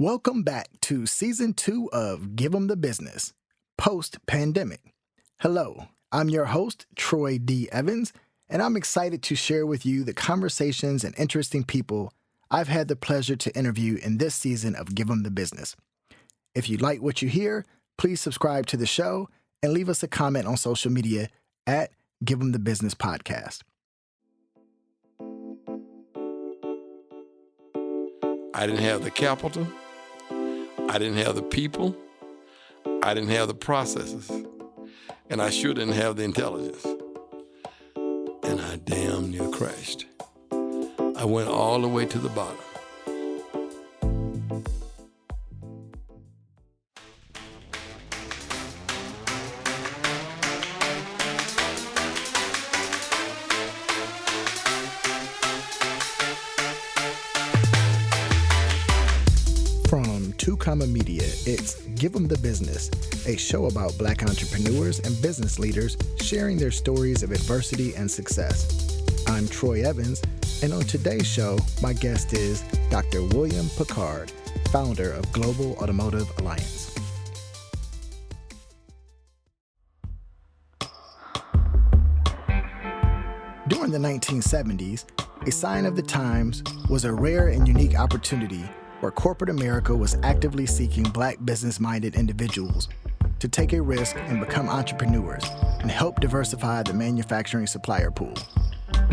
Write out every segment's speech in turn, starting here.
Welcome back to Season 2 of Give 'em the Business, post-pandemic. Hello, I'm your host, Troy D. Evans, and I'm excited to share with you the conversations and interesting people I've had the pleasure to interview in this season of Give 'em the Business. If you like what you hear, please subscribe to the show and leave us a comment on social media at Give 'em the Business Podcast. I didn't have the capital. I didn't have the people. I didn't have the processes. And I sure didn't have the intelligence. And I damn near crashed. I went all the way to the bottom. From Two Comma Media, it's Give 'em the Business, a show about Black entrepreneurs and business leaders sharing their stories of adversity and success. I'm Troy Evans, and on today's show, my guest is Dr. William Pickard, founder of Global Automotive Alliance. During the 1970s, a sign of the times was a rare and unique opportunity where corporate America was actively seeking Black business-minded individuals to take a risk and become entrepreneurs and help diversify the manufacturing supplier pool.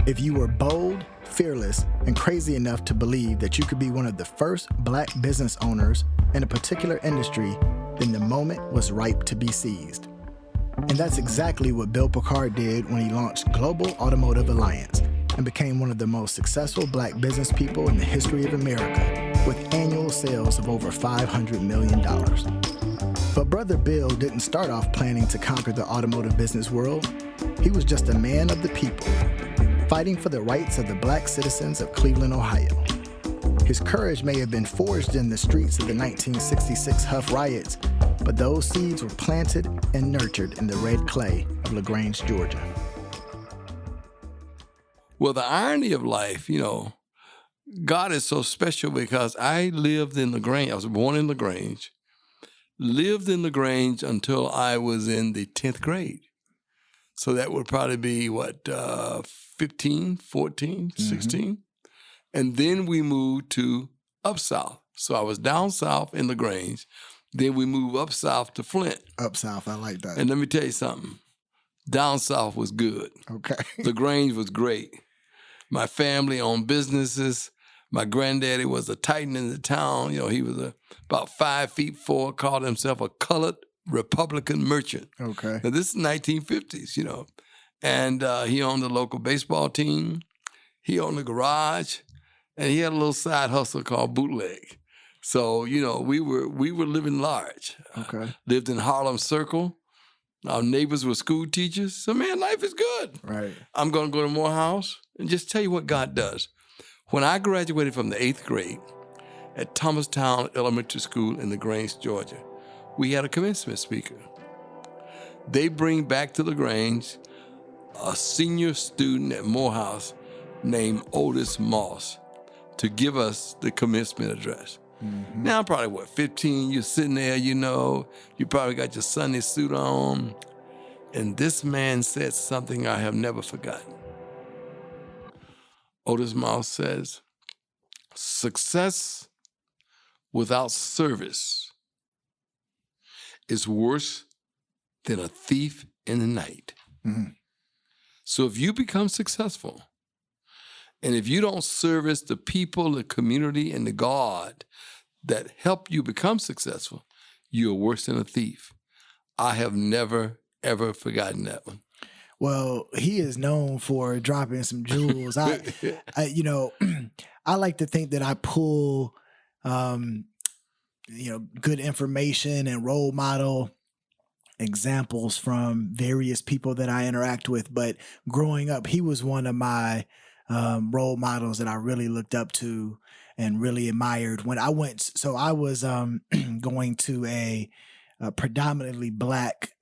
If you were bold, fearless, and crazy enough to believe that you could be one of the first Black business owners in a particular industry, then the moment was ripe to be seized. And that's exactly what Bill Pickard did when he launched Global Automotive Alliance and became one of the most successful Black business people in the history of America, with annual sales of over $500 million. But Brother Bill didn't start off planning to conquer the automotive business world. He was just a man of the people, fighting for the rights of the Black citizens of Cleveland, Ohio. His courage may have been forged in the streets of the 1966 Huff riots, but those seeds were planted and nurtured in the red clay of LaGrange, Georgia. Well, the irony of life, God is so special because I lived in LaGrange. I was born in LaGrange, lived in LaGrange until I was in the 10th grade. So that would probably be, 15, 14, 16? And then we moved to up south. So I was down south in LaGrange. Then we moved up south to Flint. Up south, I like that. And let me tell you something. Down south was good. Okay. LaGrange was great. My family owned businesses. My granddaddy was a titan in the town. He was about 5'4", called himself a colored Republican merchant. Okay. Now, this is 1950s, And he owned the local baseball team. He owned a garage. And he had a little side hustle called bootleg. So, we were living large. Okay. Lived in Harlem Circle. Our neighbors were school teachers. So, man, life is good. Right. I'm going to go to Morehouse and just tell you what God does. When I graduated from the 8th grade at Thomastown Elementary School in LaGrange, Georgia, we had a commencement speaker. They bring back to LaGrange a senior student at Morehouse named Otis Moss to give us the commencement address. Mm-hmm. Now, I'm probably, 15? You're sitting there, you probably got your Sunday suit on. And this man said something I have never forgotten. Otis Moss says, success without service is worse than a thief in the night. Mm-hmm. So if you become successful, and if you don't service the people, the community, and the God that help you become successful, you're worse than a thief. I have never, ever forgotten that one. Well, he is known for dropping some jewels. I like to think that I pull, good information and role model examples from various people that I interact with. But growing up, he was one of my role models that I really looked up to and really admired. When I went, so I was going to a predominantly Black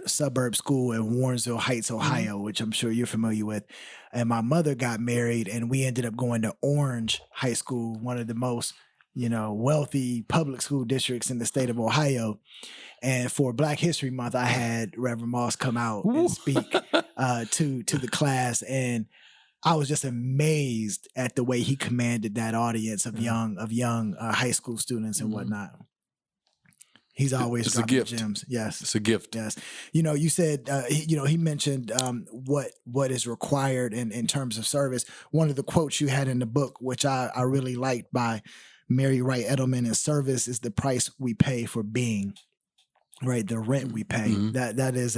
suburb school in Warrensville Heights, Ohio, which I'm sure you're familiar with. And my mother got married and we ended up going to Orange High School, one of the most wealthy public school districts in the state of Ohio. And for Black History Month, I had Reverend Moss come out and speak to the class, and I was just amazed at the way he commanded that audience of young high school students and whatnot. He's always dropping gems. Yes, it's a gift. Yes, you said he mentioned what is required in terms of service. One of the quotes you had in the book, which I really liked, by Mary Wright Edelman, is service is the price we pay for being. Right, the rent we pay. Mm-hmm. That is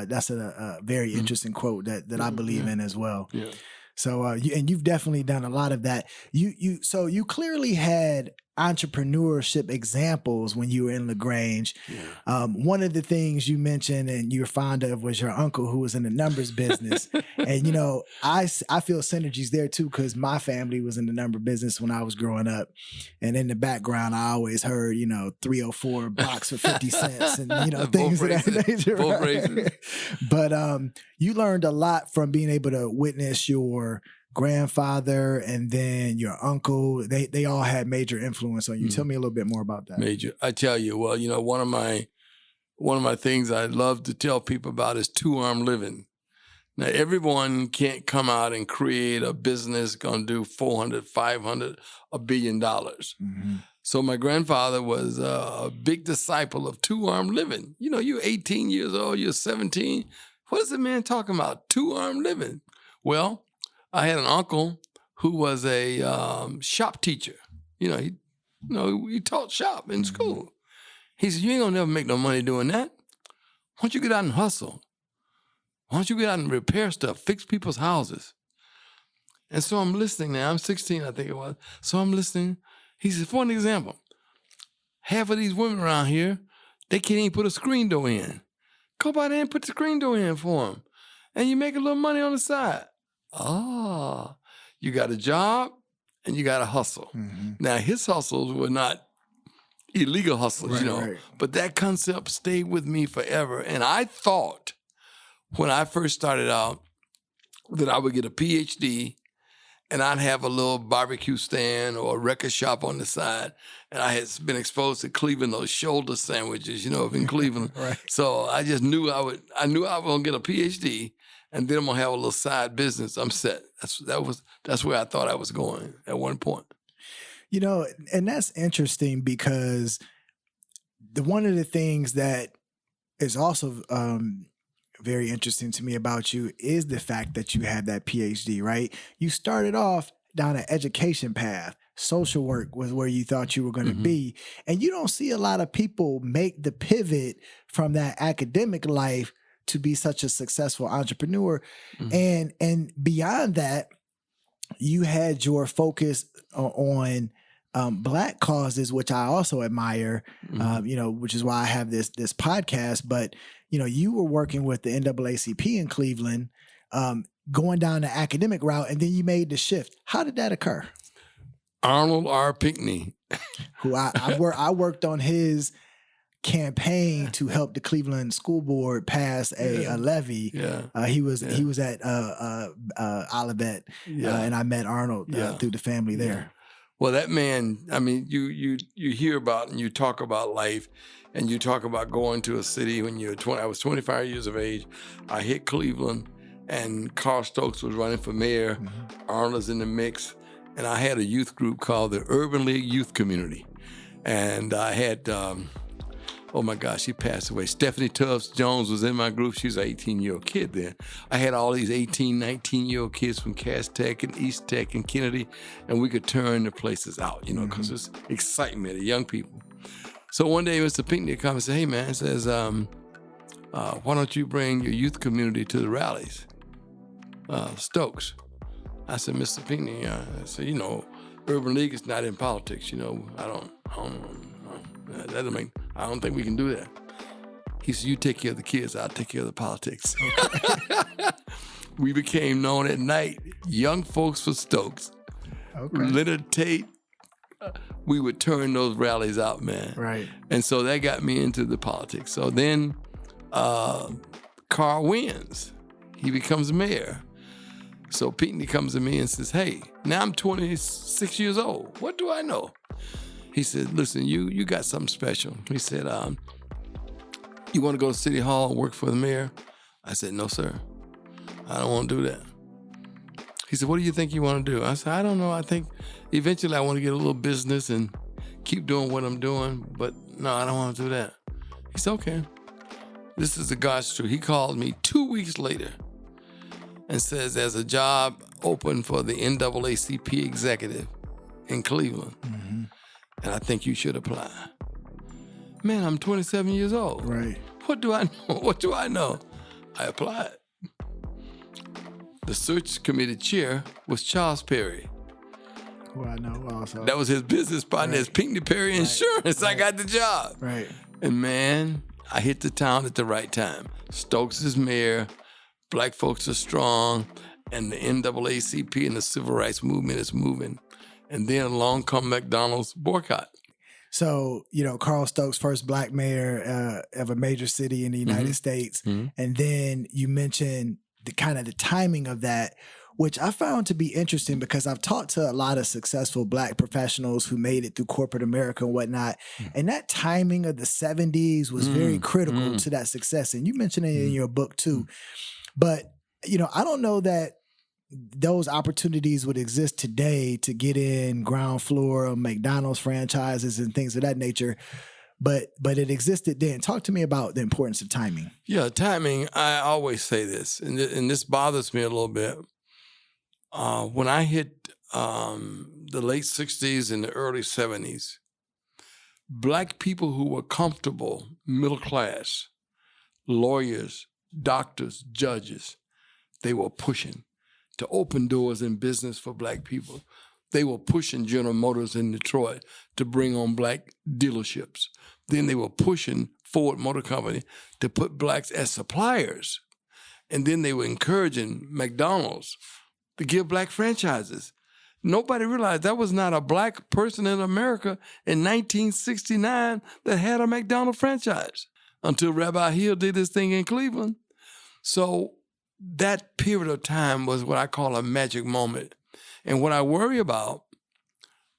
that's a very interesting quote that I believe in as well. Yeah. So you've definitely done a lot of that. So you clearly had entrepreneurship examples when you were in LaGrange. Yeah. One of the things you mentioned and you were fond of was your uncle, who was in the numbers business. And I feel synergies there too, because my family was in the number business when I was growing up. And in the background, I always heard 304 box for 50 cents and things of that nature. Right? But you learned a lot from being able to witness your grandfather and then your uncle. They all had major influence on you. Tell me a little bit more about that. Major. I tell you, well, one of my things I love to tell people about is two-arm living. Now, everyone can't come out and create a business going to do 400, 500, $1 billion. Mm-hmm. So my grandfather was a big disciple of two-arm living. You're 18 years old, you're 17. What is the man talking about? Two-arm living. Well, I had an uncle who was a shop teacher. He taught shop in school. He said, "You ain't gonna never make no money doing that. Why don't you get out and hustle? Why don't you get out and repair stuff, fix people's houses?" And so I'm listening now. I'm 16, I think it was. So I'm listening. He said, for an example, half of these women around here, they can't even put a screen door in. Go by there and put the screen door in for them. And you make a little money on the side. You got a job and you got to hustle. Mm-hmm. Now, his hustles were not illegal hustles, right. But that concept stayed with me forever. And I thought when I first started out that I would get a PhD and I'd have a little barbecue stand or a record shop on the side. And I had been exposed to Cleveland, those shoulder sandwiches, in Cleveland. Right. So I just knew I was going to get a PhD. And then I'm gonna have a little side business. I'm set. That's where I thought I was going at one point. And that's interesting because one of the things that is also very interesting to me about you is the fact that you have that PhD, right? You started off down an education path. Social work was where you thought you were going to be. And you don't see a lot of people make the pivot from that academic life to be such a successful entrepreneur. And beyond that, you had your focus on Black causes, which I also admire, which is why I have this podcast. But, you were working with the NAACP in Cleveland, going down the academic route, and then you made the shift. How did that occur? Arnold R. Pinckney, who I worked on his campaign to help the Cleveland School Board pass a levy. Yeah. He was at Olivet, and I met Arnold through the family there. Yeah. Well, that man, I mean, you hear about and you talk about life, and you talk about going to a city when you're 20. I was 25 years of age. I hit Cleveland, and Carl Stokes was running for mayor. Arnold's in the mix, and I had a youth group called the Urban League Youth Community, and I had. Oh my gosh, she passed away. Stephanie Tubbs Jones was in my group. She was an 18-year-old kid then. I had all these 18, 19-year-old kids from Cass Tech and East Tech and Kennedy, and we could turn the places out, because it's excitement of young people. So one day, Mr. Pinckney comes and said, "Hey, man," says, "why don't you bring your youth community to the rallies?" Stokes. I said, "Mr. Pinckney," I said, Urban League is not in politics. I don't think we can do that. He said, "You take care of the kids, I'll take care of the politics." Okay. We became known at night, Young Folks for Stokes. Okay. Leonard Tate. We would turn those rallies out, man. Right. And so that got me into the politics. So then Carl wins. He becomes mayor. So Pinckney comes to me and says, "Hey, now I'm 26 years old. What do I know?" He said, listen, you got something special. He said, you want to go to City Hall and work for the mayor? I said, no, sir. I don't want to do that. He said, what do you think you want to do? I said, I don't know. I think eventually I want to get a little business and keep doing what I'm doing, but no, I don't want to do that. He said, okay. This is the God's truth. He called me 2 weeks later and says there's a job open for the NAACP executive in Cleveland, and I think you should apply. Man, I'm 27 years old. Right. What do I know? What do I know? I applied. The search committee chair was Charles Perry. Who I know also. That was his business partner. It's Pinckney Perry Insurance. I got the job. Right. And man, I hit the town at the right time. Stokes is mayor. Black folks are strong. And the NAACP and the civil rights movement is moving. And then along come McDonald's boycott. So, Carl Stokes, first black mayor of a major city in the United States. And then you mentioned the kind of the timing of that, which I found to be interesting because I've talked to a lot of successful black professionals who made it through corporate America and whatnot. And that timing of the 70s was very critical to that success. And you mentioned it in your book too. But, I don't know that those opportunities would exist today to get in ground floor of McDonald's franchises and things of that nature. But it existed then. Talk to me about the importance of timing. Yeah, timing. I always say this, and this bothers me a little bit. When I hit the late 60s and the early 70s, black people who were comfortable, middle class, lawyers, doctors, judges, they were pushing to open doors in business for black people. They were pushing General Motors in Detroit to bring on black dealerships. Then they were pushing Ford Motor Company to put blacks as suppliers. And then they were encouraging McDonald's to give black franchises. Nobody realized that was not a black person in America in 1969 that had a McDonald's franchise until Rabbi Hill did this thing in Cleveland. So that period of time was what I call a magic moment. And what I worry about,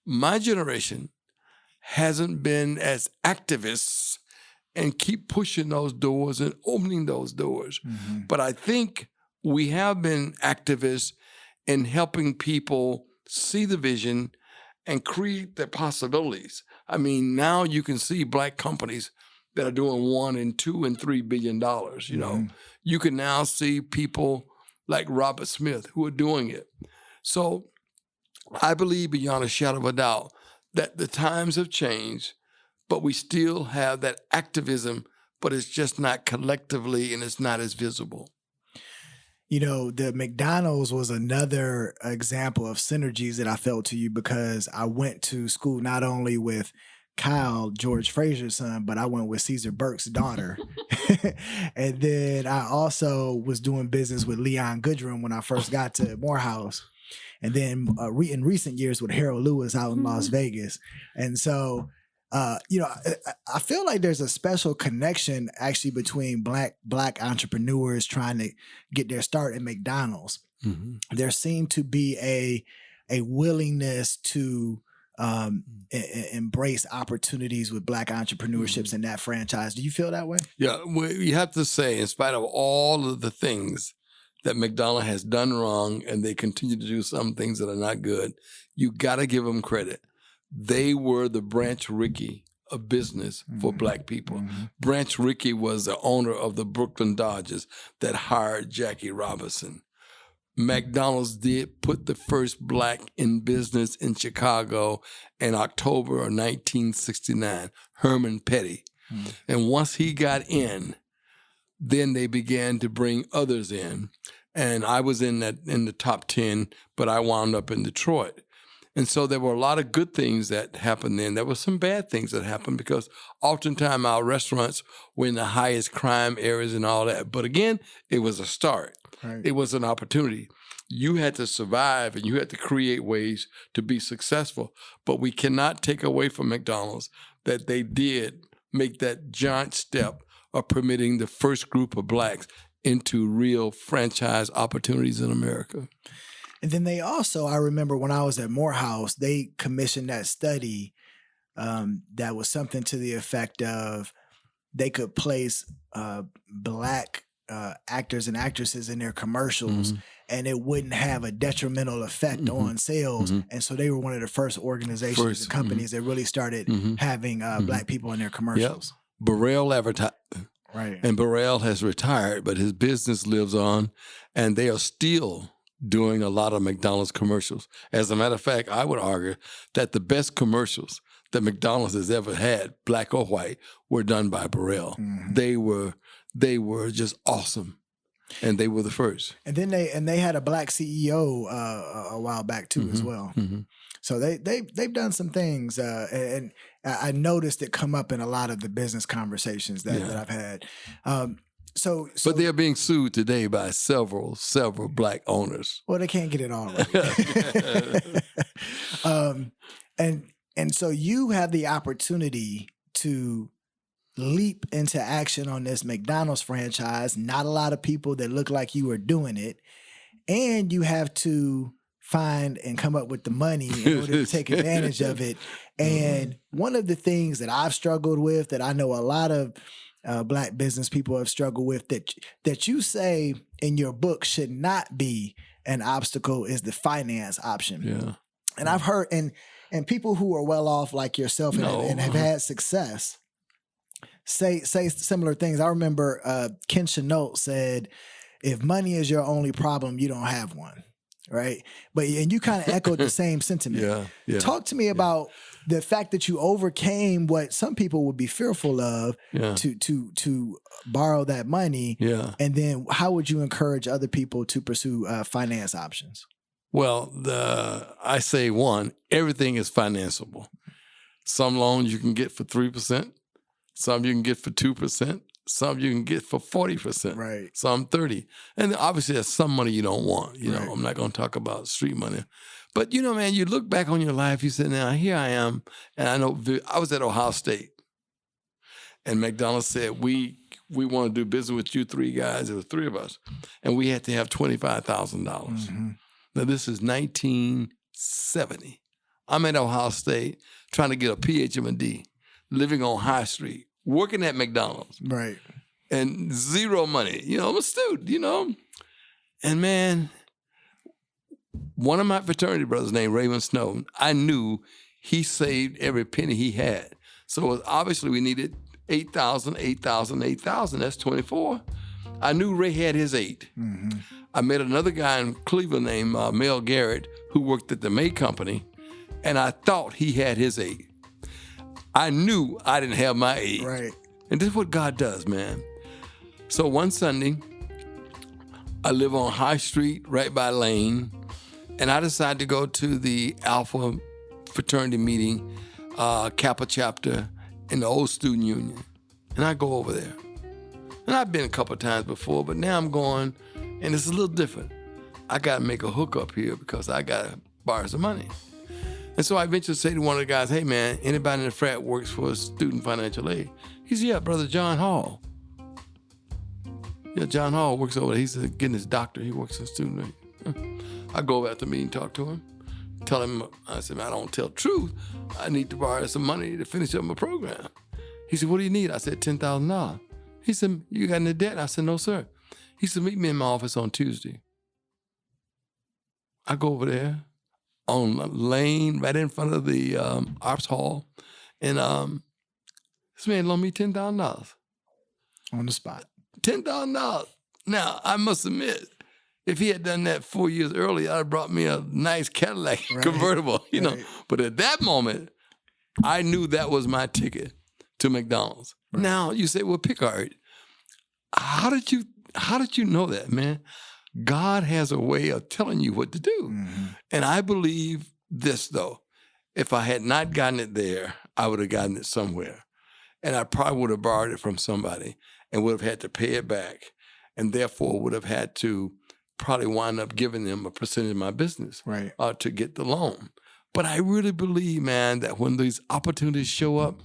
my generation hasn't been as activists and keep pushing those doors and opening those doors. But I think we have been activists in helping people see the vision and create the possibilities. I mean, now you can see black companies that are doing $1 and $2 and $3 billion, You can now see people like Robert Smith who are doing it. So I believe beyond a shadow of a doubt that the times have changed, but we still have that activism, but it's just not collectively and it's not as visible. The McDonald's was another example of synergies that I felt to you because I went to school not only with Kyle, George Frazier's son, but I went with Caesar Burke's daughter. And then I also was doing business with Leon Goodrum when I first got to Morehouse. And then in recent years with Harold Lewis out in Las Vegas. And so, I feel like there's a special connection actually between black entrepreneurs trying to get their start at McDonald's. There seemed to be a willingness to embrace opportunities with black entrepreneurships in that franchise. Do you feel that way? Yeah, you have to say, in spite of all of the things that McDonald's has done wrong and they continue to do some things that are not good, you got to give them credit. They were the Branch Rickey of business for black people. Branch Rickey was the owner of the Brooklyn Dodgers that hired Jackie Robinson. McDonald's did put the first black in business in Chicago in October of 1969, Herman Petty. And once he got in, then they began to bring others in. And I was in the top 10, but I wound up in Detroit. And so there were a lot of good things that happened then. There were some bad things that happened because oftentimes our restaurants were in the highest crime areas and all that. But again, it was a start. Right. It was an opportunity. You had to survive and you had to create ways to be successful. But we cannot take away from McDonald's that they did make that giant step of permitting the first group of blacks into real franchise opportunities in America. And then they also, I remember when I was at Morehouse, they commissioned that study that was something to the effect of they could place black actors and actresses in their commercials, and it wouldn't have a detrimental effect on sales. And so they were one of the first organizations and companies that really started having black people in their commercials. Yep. Burrell advertised. Right. And Burrell has retired, but his business lives on, and they are still doing a lot of McDonald's commercials. As a matter of fact, I would argue that the best commercials that McDonald's has ever had, black or white, were done by Burrell. They were just awesome, and they were the first. And then they had a black CEO a while back too as well. So they've done some things, and I noticed it come up in a lot of the business conversations that I've had. So but they're being sued today by several black owners. Well, they can't get it all right. And so you have the opportunity to leap into action on this McDonald's franchise. Not a lot of people that look like you are doing it, and you have to find and come up with the money in order to take advantage of it. And one of the things that I've struggled with, that I know a lot of black business people have struggled with, that you say in your book should not be an obstacle, is the finance option. Yeah. And I've heard, and people who are well off like yourself and have had success say similar things. I remember Ken Chenault said, if money is your only problem, you don't have one. Right. And you kind of echoed the same sentiment. Yeah. Talk to me about the fact that you overcame what some people would be fearful of to borrow that money. Yeah. And then how would you encourage other people to pursue finance options? Well, I say one, everything is financeable. Some loans you can get for 3%, some you can get for 2%. Some you can get for 40%, right? Some 30%. And obviously there's some money you don't want. You know, I'm not going to talk about street money. But, you know, man, you look back on your life, you say, now here I am. And I know I was at Ohio State. And McDonald's said, we want to do business with you three guys. There were three of us. And we had to have $25,000. Now, this is 1970. I'm at Ohio State trying to get a PhD, living on High Street, working at McDonald's. Right. And zero money. You know, I'm a student, you know. And man, one of my fraternity brothers named Raymond Snow, I knew he saved every penny he had. So obviously we needed 8,000, 8,000, 8,000. That's 24. I knew Ray had his 8. I met another guy in Cleveland named Mel Garrett who worked at the May Company, and I thought he had his 8. I knew I didn't have my 8. Right. And this is what God does, man. So one Sunday, I live on High Street, right by Lane, and I decided to go to the Alpha fraternity meeting, Kappa chapter in the old student union. And I go over there. And I've been a couple of times before, but now I'm going, and it's a little different. I got to make a hookup here because I got to borrow some money. And so I eventually say to one of the guys, hey, man, anybody in the frat works for student financial aid? He said, yeah, Brother John Hall. Yeah, John Hall works over there. He's getting his doctorate. He works in student aid. I go over at the meeting, talk to him, tell him, I said, man, I don't tell the truth. I need to borrow some money to finish up my program. He said, what do you need? I said, $10,000. He said, you got any debt? I said, no, sir. He said, meet me in my office on Tuesday. I go over there on Lane, right in front of the Ops Hall, and this man loaned me $10,000. On the spot. $10,000. Now, I must admit, if he had done that 4 years earlier, I'd have brought me a nice Cadillac convertible, you know. But at that moment, I knew that was my ticket to McDonald's. Right. Now, you say, well, Pickard, how did you know that, man? God has a way of telling you what to do. And I believe this, though. If I had not gotten it there, I would have gotten it somewhere. And I probably would have borrowed it from somebody and would have had to pay it back, and therefore would have had to probably wind up giving them a percentage of my business to get the loan. But I really believe, man, that when these opportunities show up,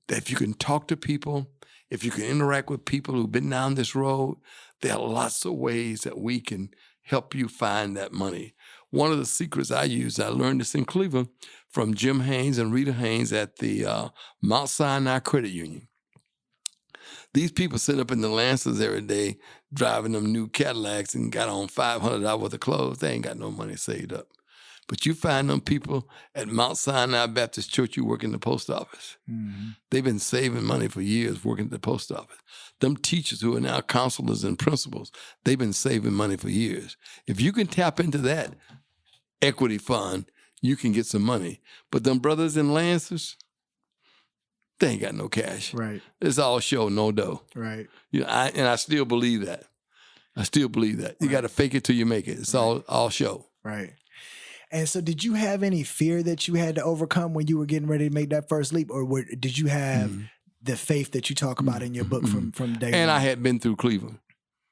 that if you can talk to people, if you can interact with people who've been down this road, there are lots of ways that we can help you find that money. one of the secrets I used, I learned this in Cleveland from Jim Haynes and Rita Haynes at the Mount Sinai Credit Union. These people sit up in the Lancers every day driving them new Cadillacs and got on $500 worth of clothes. They ain't got no money saved up. But you find them people at Mount Sinai Baptist Church who work in the post office. Mm-hmm. They've been saving money for years working at the post office. Them teachers who are now counselors and principals, they've been saving money for years. If you can tap into that equity fund, you can get some money. But them brothers in Lancers, they ain't got no cash. Right. It's all show, no dough. Right. I still believe that. You got to fake it till you make it. It's all show. Right. And so did you have any fear that you had to overcome when you were getting ready to make that first leap? Or did you have the faith that you talk about in your book from day one? And I had been through Cleveland.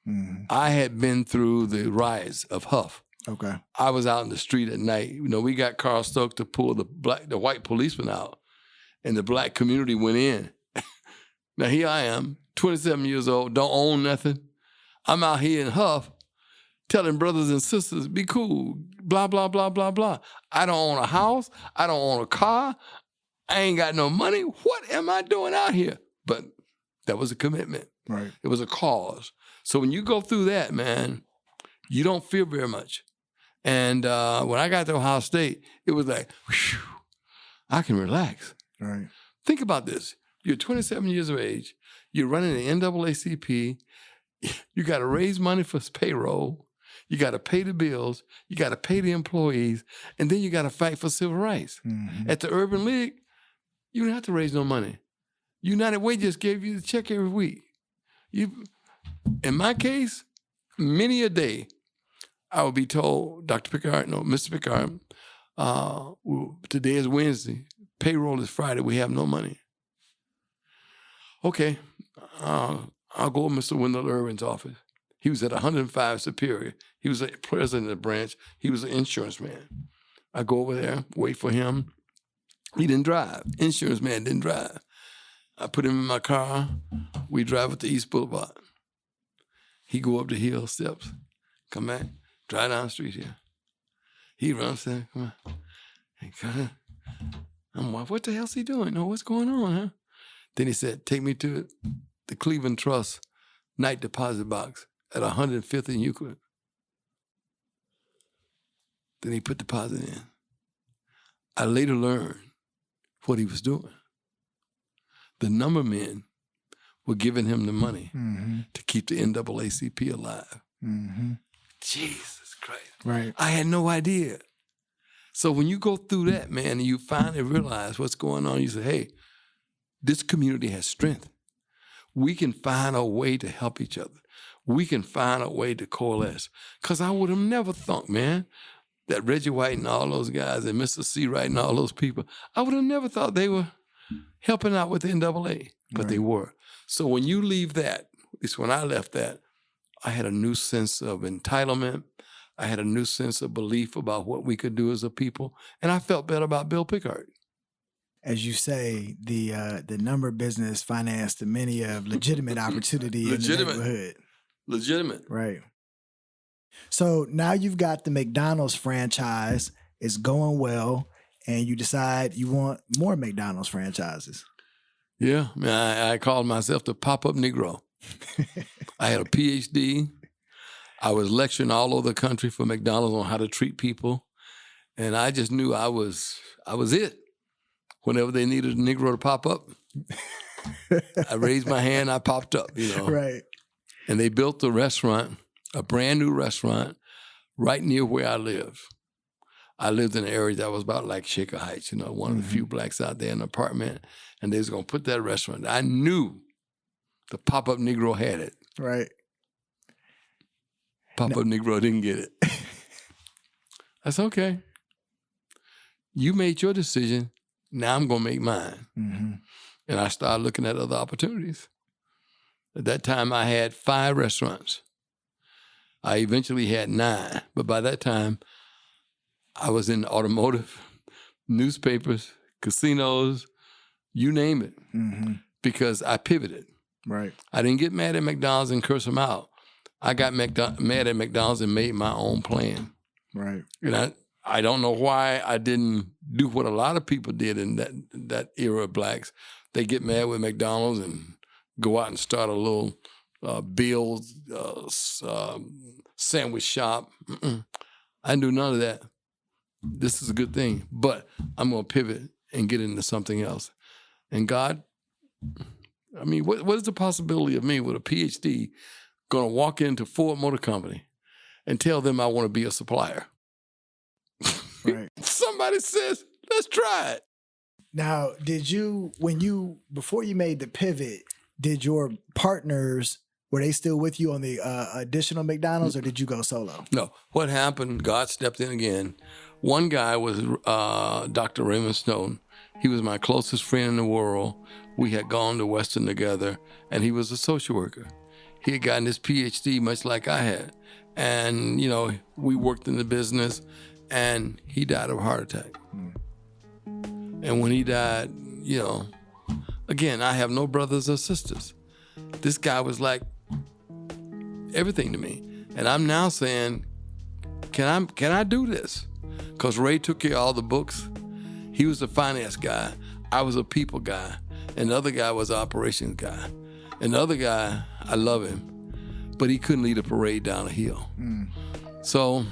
Mm-hmm. I had been through the riots of Huff. Okay. I was out in the street at night. We got Carl Stokes to pull the white policeman out, and the black community went in. Now here I am, 27 years old, don't own nothing. I'm out here in Huff telling brothers and sisters, be cool, blah, blah, blah, blah, blah. I don't own a house. I don't own a car. I ain't got no money. What am I doing out here? But that was a commitment. Right. It was a cause. So when you go through that, man, you don't feel very much. And when I got to Ohio State, it was like, whew, I can relax. Right. Think about this. You're 27 years of age. You're running the NAACP. You got to raise money for payroll. You got to pay the bills. You got to pay the employees. And then you got to fight for civil rights. Mm-hmm. At the Urban League, you don't have to raise no money. United Way just gave you the check every week. In my case, many a day, I would be told, Mr. Pickard, today is Wednesday. Payroll is Friday. We have no money. Okay, I'll go to Mr. Wendell Irwin's office. He was at 105 Superior. He was the president of the branch. He was an insurance man. I go over there, wait for him. He didn't drive. Insurance man didn't drive. I put him in my car. We drive up to East Boulevard. He go up the hill steps, come back, drive down the street here. He runs there, come on. I'm like, what the hell's he doing? No, what's going on, huh? Then he said, take me to the Cleveland Trust night deposit box at 105th and Euclid. Then he put deposit in. I later learned what he was doing. The number men were giving him the money to keep the NAACP alive. Mm-hmm. Jesus Christ. Right. I had no idea. So when you go through that, man, and you finally realize what's going on, you say, hey, this community has strength. We can find a way to help each other. We can find a way to coalesce. Because I would have never thought, man, that Reggie White and all those guys and Mr. C. Wright and all those people, I would have never thought they were helping out with the NAA, but they were. So when you leave that, at least when I left that, I had a new sense of entitlement. I had a new sense of belief about what we could do as a people. And I felt better about Bill Pickard. As you say, the number business financed many of legitimate opportunity in the neighborhood. Legitimate. Right. So now you've got the McDonald's franchise. It's going well. And you decide you want more McDonald's franchises. Yeah. I called myself the pop-up Negro. I had a PhD. I was lecturing all over the country for McDonald's on how to treat people. And I just knew I was it. Whenever they needed a Negro to pop up, I raised my hand, I popped up, Right. And they built the restaurant, a brand new restaurant, right near where I live. I lived in an area that was about like Shaker Heights, one of the few blacks out there in an apartment. And they was going to put that restaurant. I knew the pop-up Negro had it. Right. Pop-up Negro didn't get it. That's okay. You made your decision. Now I'm going to make mine. Mm-hmm. And I started looking at other opportunities. At that time, I had 5 restaurants. I eventually had 9. But by that time, I was in automotive, newspapers, casinos, you name it, because I pivoted. Right. I didn't get mad at McDonald's and curse them out. I got mad at McDonald's and made my own plan. Right. And I don't know why I didn't do what a lot of people did in that era of blacks. They get mad with McDonald's and go out and start a little Bill's sandwich shop. I didn't do none of that. This is a good thing, but I'm going to pivot and get into something else. And God, I mean, what is the possibility of me with a PhD going to walk into Ford Motor Company and tell them I want to be a supplier? Right. Somebody says, let's try it. Now, before you made the pivot, did your partners, were they still with you on the additional McDonald's, or did you go solo? No. What happened, God stepped in again. One guy was Dr. Raymond Snowden. He was my closest friend in the world. We had gone to Western together, and he was a social worker. He had gotten his PhD much like I had. And, we worked in the business, and he died of a heart attack. And when he died, again, I have no brothers or sisters. This guy was like everything to me. And I'm now saying, can I do this? Because Ray took care of all the books. He was a finance guy. I was a people guy. And the other guy was an operations guy. And the other guy, I love him, but he couldn't lead a parade down a hill. So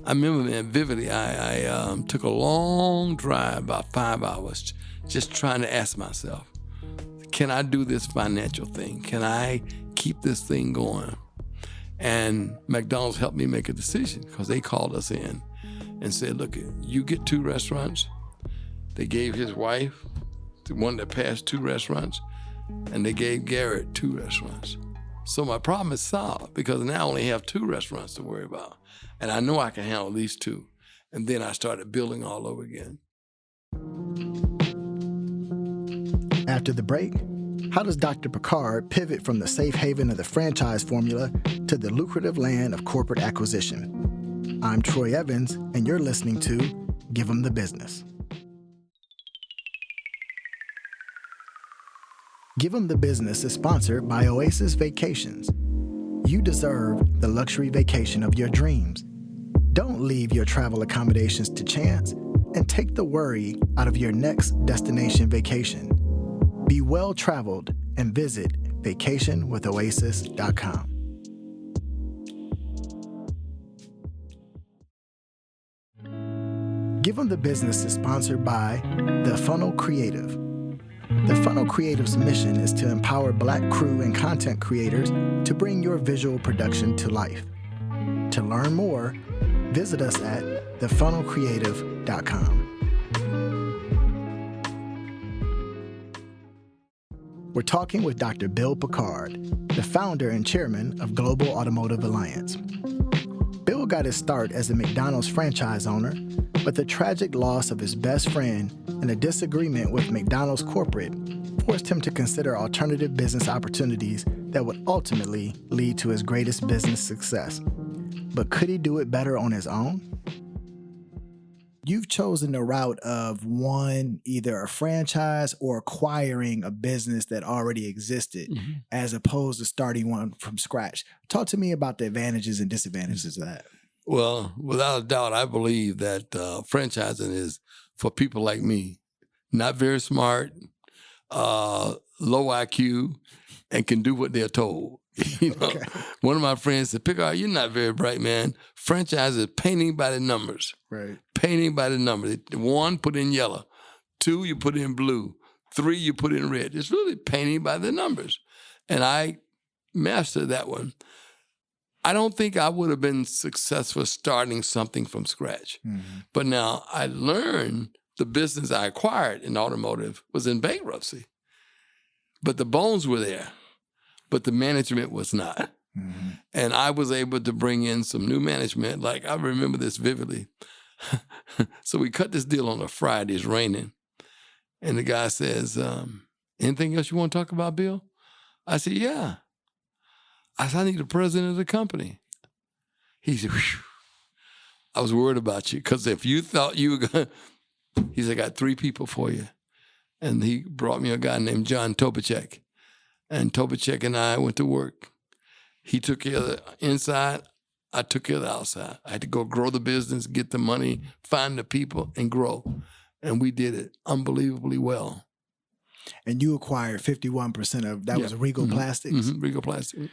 I remember, man, vividly, I took a long drive, about 5 hours, just trying to ask myself, can I do this financial thing? Can I keep this thing going? And McDonald's helped me make a decision because they called us in and said, look, you get 2 restaurants. They gave his wife, the one that passed 2 restaurants, and they gave Garrett 2 restaurants. So my problem is solved because now I only have 2 restaurants to worry about. And I know I can handle at least 2. And then I started building all over again. After the break, how does Dr. Pickard pivot from the safe haven of the franchise formula to the lucrative land of corporate acquisition? I'm Troy Evans, and you're listening to Give 'em the Business. Give 'em the Business is sponsored by Oasis Vacations. You deserve the luxury vacation of your dreams. Don't leave your travel accommodations to chance and take the worry out of your next destination vacation. Be well traveled and visit vacationwithoasis.com. Give 'em the Business is sponsored by The Funnel Creative. The Funnel Creative's mission is to empower Black crew and content creators to bring your visual production to life. To learn more, visit us at thefunnelcreative.com. We're talking with Dr. Bill Pickard, the founder and chairman of Global Automotive Alliance. Bill got his start as a McDonald's franchise owner, but the tragic loss of his best friend and a disagreement with McDonald's corporate forced him to consider alternative business opportunities that would ultimately lead to his greatest business success. But could he do it better on his own? You've chosen the route of either a franchise or acquiring a business that already existed, as opposed to starting one from scratch. Talk to me about the advantages and disadvantages of that. Well, without a doubt, I believe that franchising is for people like me, not very smart, low IQ, and can do what they're told. Okay. One of my friends said, Pickard, you're not very bright, man. Franchise is painting by the numbers. Right. Painting by the numbers. 1, put in yellow. 2, you put in blue. 3, you put in red. It's really painting by the numbers. And I mastered that one. I don't think I would have been successful starting something from scratch. But now I learned the business I acquired in automotive was in bankruptcy. But the bones were there. But the management was not. And I was able to bring in some new management. Like, I remember this vividly. So we cut this deal on a Friday. It's raining. And the guy says, anything else you want to talk about, Bill? I said, yeah. I said, I need the president of the company. He said, whew, I was worried about you. Because if you thought you were going to, he said, I got 3 people for you. And he brought me a guy named John Tobachek. And Tobachek and I went to work. He took care of the inside. I took care of the outside. I had to go grow the business, get the money, find the people, and grow. And we did it unbelievably well. And you acquired 51% of that was Regal Plastics. Regal Plastics.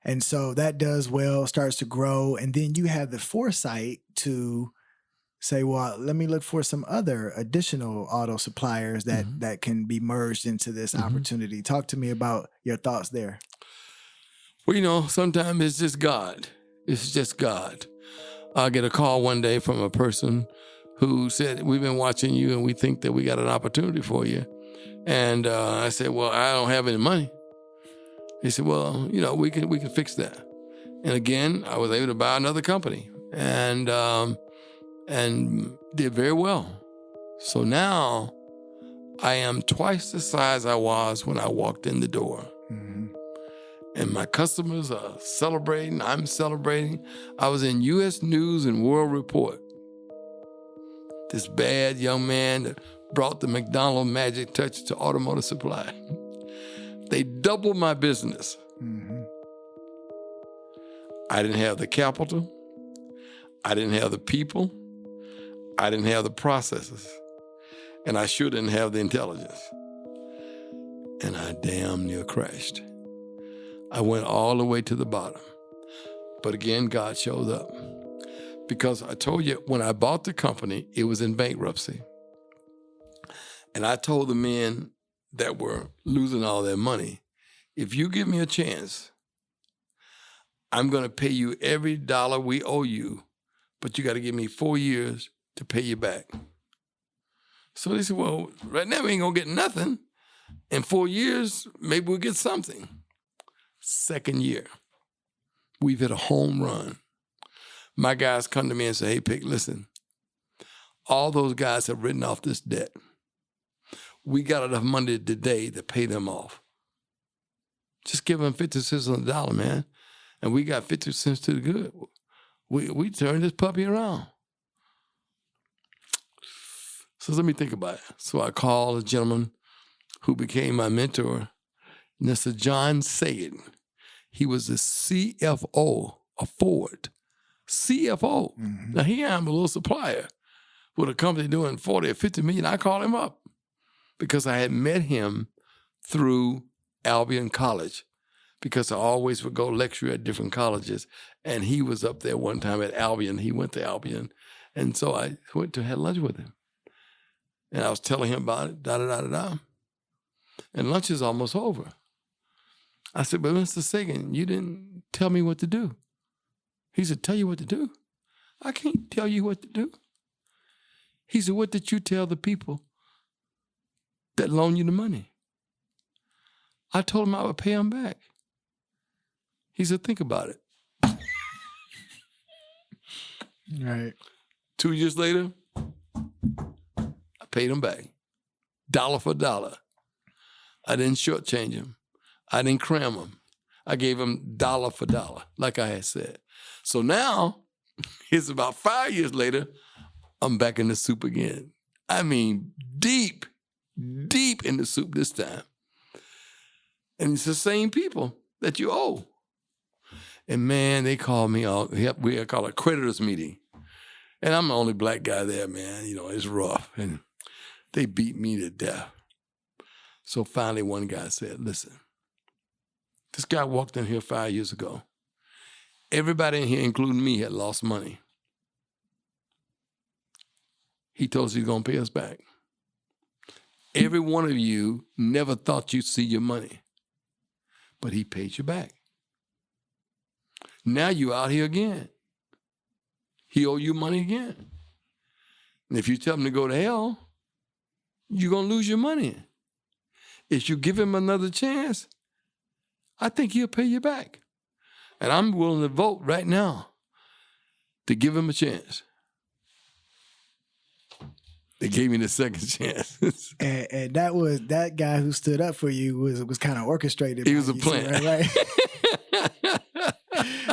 And so that does well, starts to grow. And then you have the foresight to say, well, let me look for some other additional auto suppliers that can be merged into this opportunity. Talk to me about your thoughts there. Well, sometimes it's just God. It's just God. I get a call one day from a person who said, we've been watching you and we think that we got an opportunity for you. And I said, well, I don't have any money. He said, well, we can fix that. And again, I was able to buy another company and did very well. So now I am twice the size I was when I walked in the door. And my customers are celebrating. I'm celebrating. I was in U.S. News and World Report. This bad young man that brought the McDonald's magic touch to automotive supply. They doubled my business. I didn't have the capital. I didn't have the people. I didn't have the processes. And I sure didn't have the intelligence. And I damn near crashed. I went all the way to the bottom. But again, God showed up. Because I told you, when I bought the company, it was in bankruptcy. And I told the men that were losing all their money, if you give me a chance, I'm going to pay you every dollar we owe you, but you got to give me 4 years to pay you back. So they said, well, right now we ain't going to get nothing. In 4 years, maybe we'll get something. Second year, we've hit a home run. My guys come to me and say, hey, Pick, listen, all those guys have written off this debt. We got enough money today to pay them off. Just give them 50 cents on the dollar, man. And we got 50 cents to the good. We turned this puppy around. So let me think about it. So I called a gentleman who became my mentor, Mr. John Sagan. He was the CFO of Ford. CFO. Now here I am, a little supplier with a company doing 40 or 50 million. I called him up because I had met him through Albion College, because I always would go lecture at different colleges. And he was up there one time at Albion. He went to Albion. And so I went to have lunch with him. And I was telling him about it, da-da-da-da-da. And lunch is almost over. I said, but Mr. Sagan, you didn't tell me what to do. He said, tell you what to do? I can't tell you what to do. He said, what did you tell the people that loan you the money? I told him I would pay them back. He said, think about it. Right. 2 years later, I paid him back. Dollar for dollar. I didn't shortchange him. I didn't cram him. I gave him dollar for dollar, like I had said. So now, it's about 5 years later, I'm back in the soup again. I mean, deep in the soup this time. And it's the same people that you owe. And man, they call me out. We call it a creditors meeting. And I'm the only black guy there, man. It's rough. And they beat me to death. So finally one guy said, listen, this guy walked in here 5 years ago. Everybody in here, including me, had lost money. He told us he's going to pay us back. Every one of you never thought you'd see your money, but he paid you back. Now you out here again. He owe you money again. And if you tell him to go to hell, you're going to lose your money. If you give him another chance, I think he'll pay you back. And I'm willing to vote right now to give him a chance. They gave me the second chance. and that guy who stood up for you was kind of orchestrated. He was a plan. Right?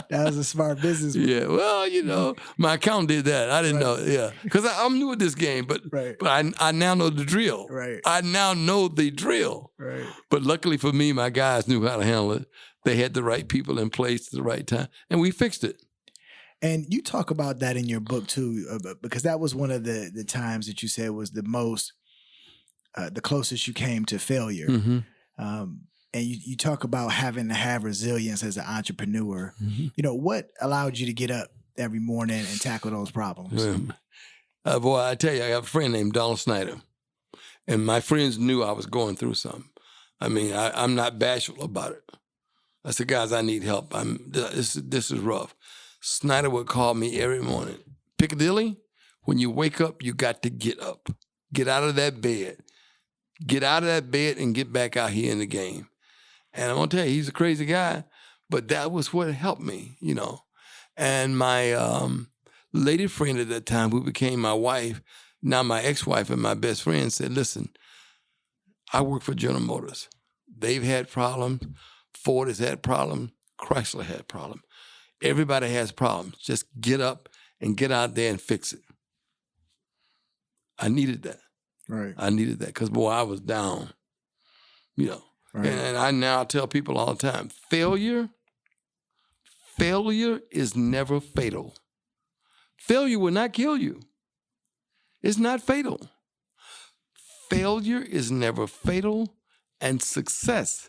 That was a smart business. Yeah, well, my accountant did that. I didn't know. Yeah, because I'm new at this game, but I now know the drill. Right. I now know the drill. Right. But luckily for me, my guys knew how to handle it. They had the right people in place at the right time, and we fixed it. And you talk about that in your book too, because that was one of the times that you said was the most, the closest you came to failure. Mm-hmm. And you talk about having to have resilience as an entrepreneur. Mm-hmm. What allowed you to get up every morning and tackle those problems? Boy, I tell you, I have a friend named Donald Snyder, and my friends knew I was going through something. I mean, I'm not bashful about it. I said, guys, I need help. This is rough. Snyder would call me every morning. Piccadilly, when you wake up, you got to get up. Get out of that bed. Get out of that bed and get back out here in the game. And I'm going to tell you, he's a crazy guy, but that was what helped me, And my lady friend at that time, who became my wife, now my ex-wife and my best friend, said, listen, I work for General Motors. They've had problems. Ford has had problems. Chrysler had problems. Everybody has problems. Just get up and get out there and fix it. I needed that. Right. I needed that because, boy, I was down, Right. And I now tell people all the time, failure is never fatal. Failure will not kill you. It's not fatal. Failure is never fatal, and success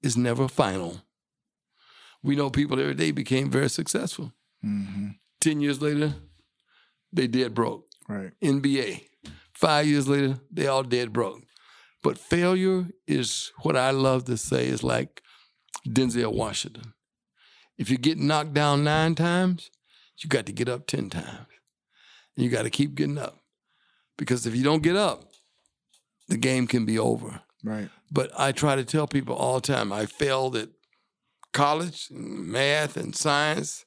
is never final. We know people every day became very successful. Mm-hmm. 10 years later, they dead broke. Right. NBA. 5 years later, they all dead broke. But failure is what I love to say is like Denzel Washington. If you get knocked down 9 times, you got to get up 10 times. And you got to keep getting up. Because if you don't get up, the game can be over. Right. But I try to tell people all the time, I failed at college, math and science,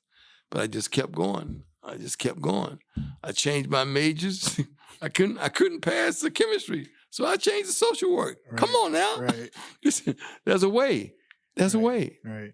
but I just kept going. I changed my majors. I couldn't pass the chemistry, so I changed the social work. Right. Come on now. Right. There's a way. There's a way. Right.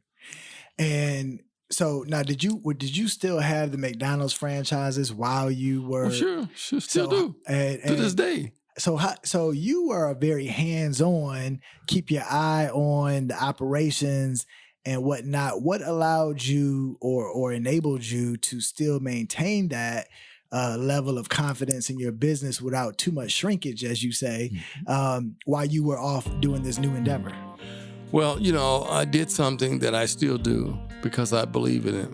And so now, did you still have the McDonald's franchises while you were? Well, sure, still do to this day. So you were a very hands-on, keep your eye on the operations and whatnot. What allowed you or enabled you to still maintain that level of confidence in your business without too much shrinkage, as you say, while you were off doing this new endeavor? Well, I did something that I still do because I believe in it.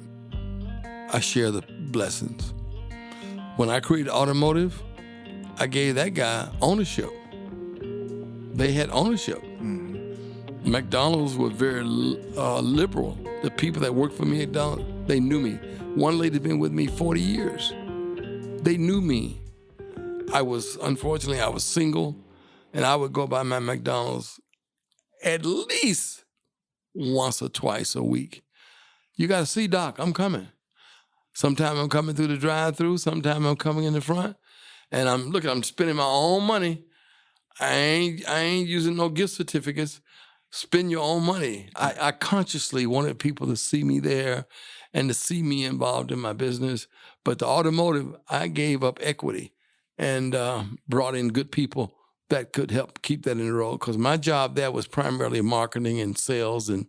I share the blessings. When I created automotive, I gave that guy ownership. They had ownership. Mm-hmm. McDonald's were very liberal. The people that worked for me at McDonald's, they knew me. One lady's been with me 40 years. They knew me. Unfortunately, I was single, and I would go by my McDonald's at least once or twice a week. You got to see, Doc, I'm coming. Sometimes I'm coming through the drive-thru. Sometimes I'm coming in the front. And I'm spending my own money. I ain't using no gift certificates. Spend your own money. I consciously wanted people to see me there and to see me involved in my business. But the automotive, I gave up equity and brought in good people that could help keep that in the road. Because my job there was primarily marketing and sales and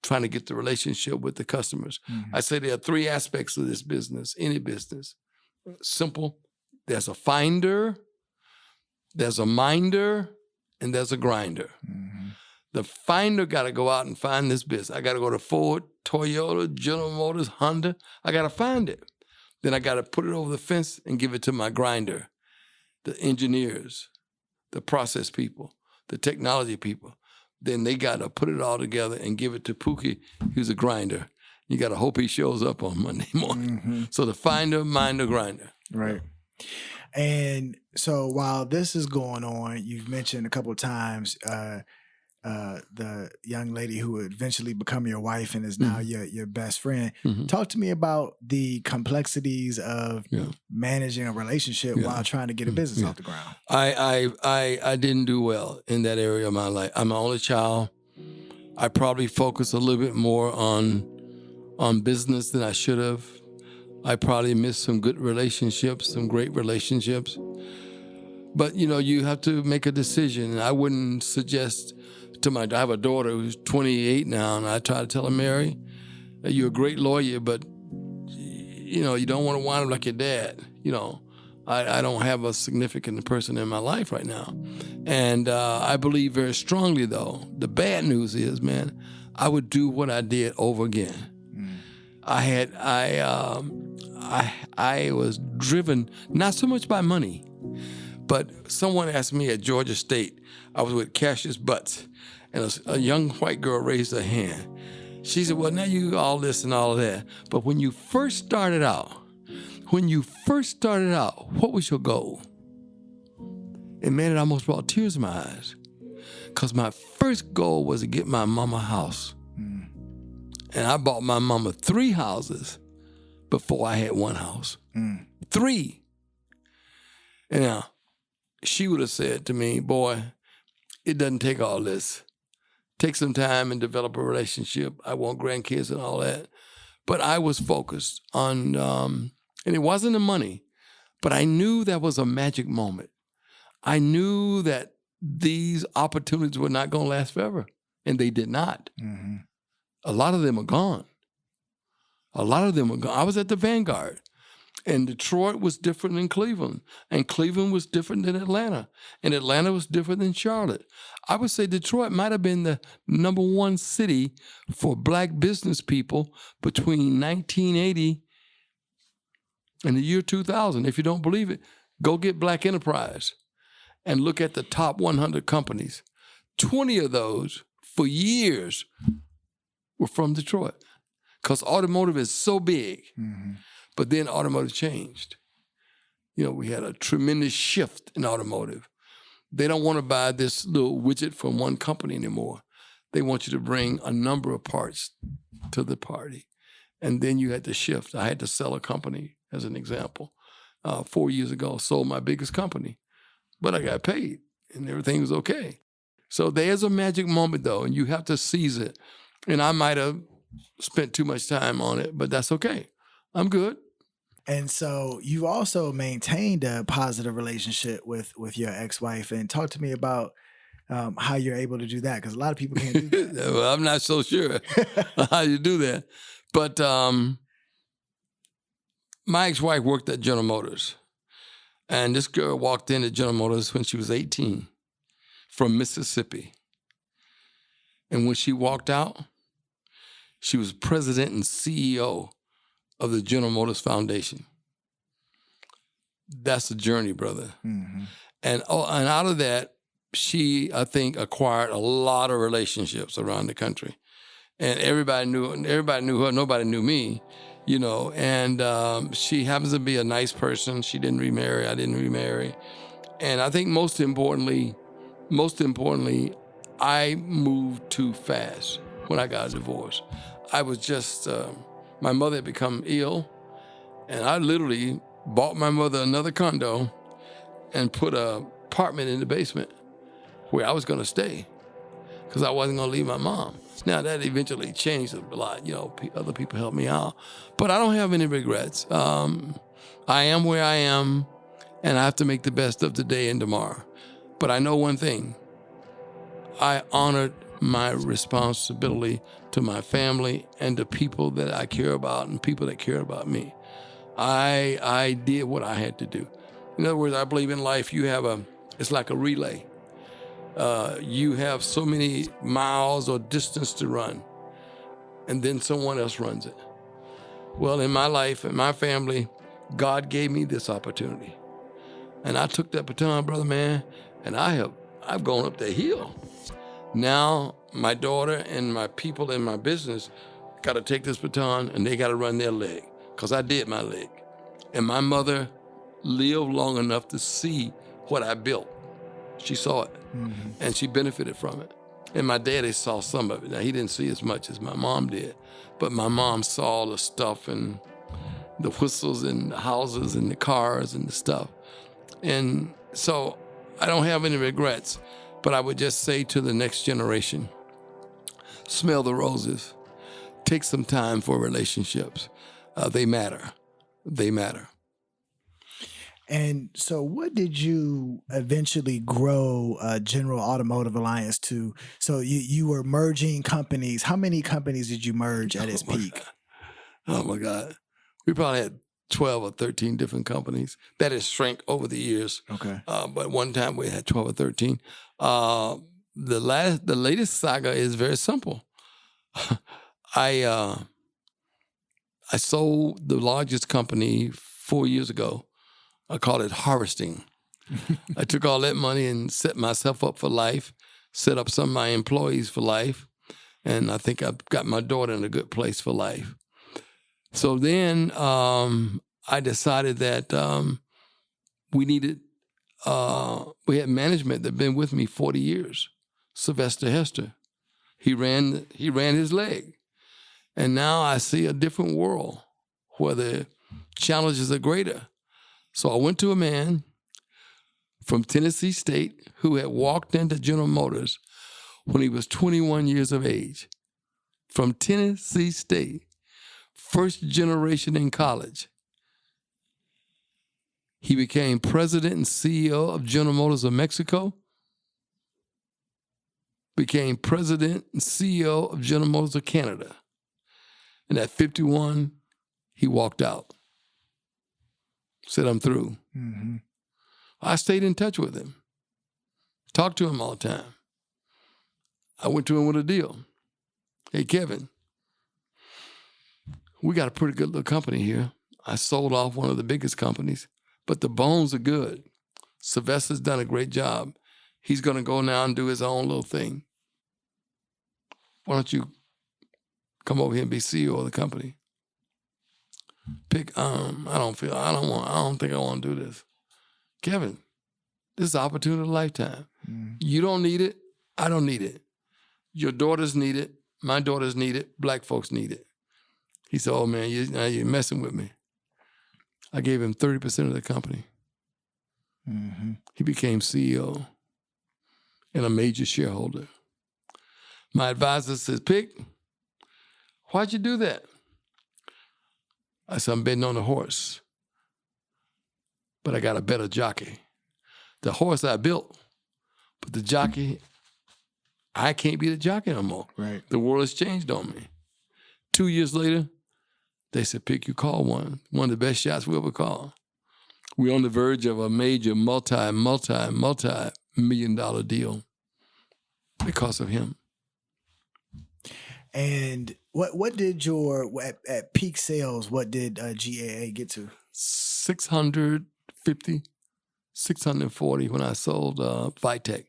trying to get the relationship with the customers. Mm-hmm. I say there are 3 aspects of this business, any business. Simple. There's a finder, there's a minder, and there's a grinder. Mm-hmm. The finder got to go out and find this business. I got to go to Ford, Toyota, General Motors, Honda. I got to find it. Then I got to put it over the fence and give it to my grinder, the engineers, the process people, the technology people. Then they got to put it all together and give it to Pookie, who's a grinder. You got to hope he shows up on Monday morning. Mm-hmm. So the finder, minder, grinder. Right. And so while this is going on, you've mentioned a couple of times the young lady who would eventually become your wife and is now your best friend. Mm-hmm. Talk to me about the complexities of managing a relationship while trying to get a business off the ground. I didn't do well in that area of my life. I'm an only child. I probably focused a little bit more on business than I should have. I probably missed some good relationships, some great relationships. But, you have to make a decision. And I wouldn't suggest I have a daughter who's 28 now, and I try to tell her, Mary, you're a great lawyer, but you don't want to wind up like your dad. I don't have a significant person in my life right now. And I believe very strongly, though, the bad news is, man, I would do what I did over again. I was driven not so much by money, but someone asked me at Georgia State, I was with Cassius Butts, and a young white girl raised her hand. She said, well, now you all this and all of that, but when you first started out, what was your goal? And man, it almost brought tears in my eyes, because my first goal was to get my mama a house. And I bought my mama 3 houses before I had 1 house. 3. And now, she would have said to me, boy, it doesn't take all this. Take some time and develop a relationship. I want grandkids and all that. But I was focused on, and it wasn't the money, but I knew that was a magic moment. I knew that these opportunities were not going to last forever, and they did not. Mm-hmm. A lot of them are gone. I was at the Vanguard, and Detroit was different than Cleveland, and Cleveland was different than Atlanta, and Atlanta was different than Charlotte. I would say Detroit might have been the #1 city for black business people between 1980 and the year 2000. If you don't believe it, go get Black Enterprise and look at the top 100 companies. 20 of those for years were from Detroit, because automotive is so big. Mm-hmm. But then automotive changed. We had a tremendous shift in automotive. They don't want to buy this little widget from one company anymore. They want you to bring a number of parts to the party. And then you had to shift. I had to sell a company, as an example. 4 years ago, sold my biggest company. But I got paid, and everything was okay. So there's a magic moment, though, and you have to seize it. And I might have spent too much time on it, but that's okay. I'm good. And so you also maintained a positive relationship with your ex-wife. And talk to me about how you're able to do that, because a lot of people can't do that. Well, I'm not so sure how you do that. But my ex-wife worked at General Motors. And this girl walked into General Motors when she was 18 from Mississippi. And when she walked out, she was president and CEO of the General Motors Foundation. That's a journey, brother. Mm-hmm. And out of that, she, I think, acquired a lot of relationships around the country. And everybody knew her, nobody knew me, and she happens to be a nice person. She didn't remarry, I didn't remarry. And I think most importantly, I moved too fast when I got a divorce. I was just, my mother had become ill, and I literally bought my mother another condo and put an apartment in the basement where I was going to stay, because I wasn't going to leave my mom. Now, that eventually changed a lot. Other people helped me out. But I don't have any regrets. I am where I am, and I have to make the best of today and tomorrow. But I know one thing. I honored my responsibility to my family and to people that I care about and people that care about me. I did what I had to do. In other words, I believe in life it's like a relay. You have so many miles or distance to run, and then someone else runs it. Well, in my life and my family, God gave me this opportunity. And I took that baton, brother man, and I've gone up the hill. Now, my daughter and my people in my business got to take this baton, and they got to run their leg, because I did my leg. And my mother lived long enough to see what I built. She saw it, mm-hmm. and she benefited from it. And my daddy saw some of it. Now, he didn't see as much as my mom did, but my mom saw the stuff and the whistles and the houses and the cars and the stuff. And so I don't have any regrets, but I would just say to the next generation, smell the roses. Take some time for relationships. They matter. They matter. And so what did you eventually grow General Automotive Alliance to? So you were merging companies. How many companies did you merge at its peak? Oh, my God. We probably had 12 or 13 different companies. That has shrank over the years. Okay. But one time we had 12 or 13. The latest saga is very simple. I sold the largest company 4 years ago. I called it harvesting. I took all that money and set myself up for life, set up some of my employees for life, and I think I've got my daughter in a good place for life. So then I decided that we had management that had been with me 40 years. Sylvester Hester, he ran his leg. And now I see a different world where the challenges are greater. So I went to a man from Tennessee State who had walked into General Motors when he was 21 years of age. From Tennessee State, first generation in college. He became president and CEO of General Motors of Mexico, became president and CEO of General Motors of Canada. And at 51, he walked out. Said, I'm through. Mm-hmm. I stayed in touch with him. Talked to him all the time. I went to him with a deal. Hey, Kevin, we got a pretty good little company here. I sold off one of the biggest companies, but the bones are good. Sylvester's done a great job. He's going to go now and do his own little thing. Why don't you come over here and be CEO of the company? I don't think I want to do this. Kevin, this is an opportunity of a lifetime. Mm. You don't need it. I don't need it. Your daughters need it. My daughters need it. Black folks need it. He said, oh man, you're messing with me. I gave him 30% of the company. Mm-hmm. He became CEO and a major shareholder. My advisor says, Pick, why'd you do that? I said, I'm betting on the horse, but I got a better jockey. The horse I built, but the jockey, I can't be the jockey no more. Right. The world has changed on me. 2 years later, they said, Pick, you call one of the best shots we ever called. We're on the verge of a major multi-million-dollar deal because of him. And what did at peak sales, what did GAA get to? 650, 640 when I sold Vitec.